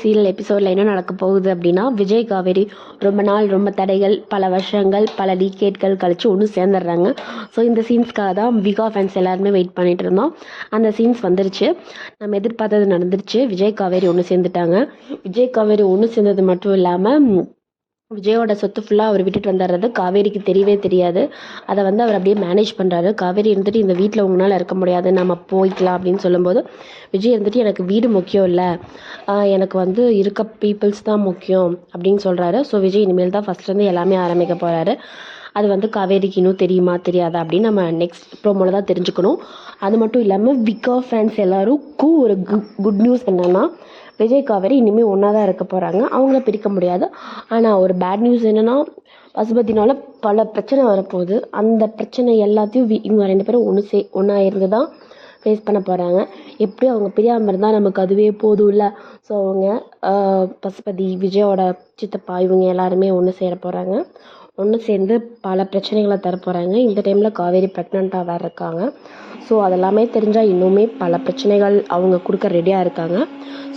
Serial எபிசோடில் என்ன நடக்க போகுது அப்படின்னா, விஜய் காவேரி ரொம்ப நாள் ரொம்ப தடைகள், பல வருஷங்கள், பல டீகேட்கள் கழிச்சு ஒன்று சேர்ந்துடுறாங்க. ஸோ இந்த சீன்ஸ்க்காக தான் விகா ஃபேன்ஸ் எல்லாருமே வெயிட் பண்ணிட்டு இருந்தோம். அந்த சீன்ஸ் வந்துருச்சு. நம்ம எதிர்பார்த்தது நடந்துருச்சு. விஜய் காவேரி ஒன்று சேர்ந்துட்டாங்க. விஜய் காவேரி ஒன்று சேர்ந்தது மட்டும் இல்லாமல் விஜயோட சொத்து ஃபுல்லாக அவர் விட்டுட்டு வந்துடுறது காவேரிக்கு தெரியவே தெரியாது. அதை அவர் அப்படியே மேனேஜ் பண்ணுறாரு. காவேரி இருந்துட்டு இந்த வீட்டில் உங்களால் இருக்க முடியாது, நம்ம போய்க்கலாம் அப்படின்னு சொல்லும்போது, விஜய் இருந்துட்டு எனக்கு வீடு முக்கியம் இல்லை, எனக்கு இருக்க பீப்புள்ஸ் தான் முக்கியம் அப்படின்னு சொல்கிறாரு. ஸோ விஜய் இனிமேல் தான் ஃபஸ்ட்லேருந்து எல்லாமே ஆரம்பிக்க போகிறாரு. அது காவேரிக்கு இன்னும் தெரியுமா தெரியாதா அப்படின்னு நம்ம நெக்ஸ்ட் ப்ரோமோவில் தான் தெரிஞ்சுக்கணும். அது மட்டும் இல்லாமல் விகா ஃபேன்ஸ் எல்லாருக்கும் ஒரு குட் நியூஸ் என்னென்னா, விஜய் காவேரி இனிமேல் ஒன்றா தான் இருக்க போகிறாங்க. அவங்கள பிரிக்க முடியாது. ஆனால் ஒரு பேட் நியூஸ் என்னென்னா, பசுபதினால பல பிரச்சனை வரப்போகுது. அந்த பிரச்சனை எல்லாத்தையும் இவங்க 2 பேரும் ஒன்றா இருந்து தான் ஃபேஸ் பண்ண போகிறாங்க. எப்படியும் அவங்க பிரியாமல் இருந்தால் நமக்கு அதுவே போதும் இல்லை. ஸோ அவங்க பசுபதி, விஜயோட சித்தப்பா இவங்க எல்லாருமே ஒன்று சேர போகிறாங்க. ஒன்று சேர்ந்து பல பிரச்சனைகளை தரப்போகிறாங்க. இந்த டைமில் காவேரி ப்ரெக்னெண்ட்டாக வேறு இருக்காங்க. ஸோ அதெல்லாமே தெரிஞ்சால் இன்னுமே பல பிரச்சனைகள் அவங்க கொடுக்க ரெடியாக இருக்காங்க.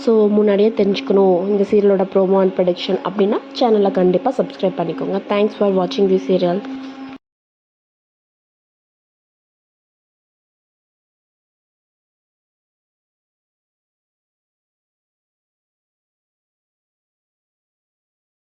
ஸோ முன்னாடியே தெரிஞ்சுக்கணும் இந்த சீரியலோட ப்ரோமோ அண்ட் ப்ரொடிக்ஷன் அப்படின்னா சேனலை கண்டிப்பாக சப்ஸ்கிரைப் பண்ணிக்கோங்க. தேங்க்ஸ் ஃபார் வாட்சிங் திஸ் சீரியல்.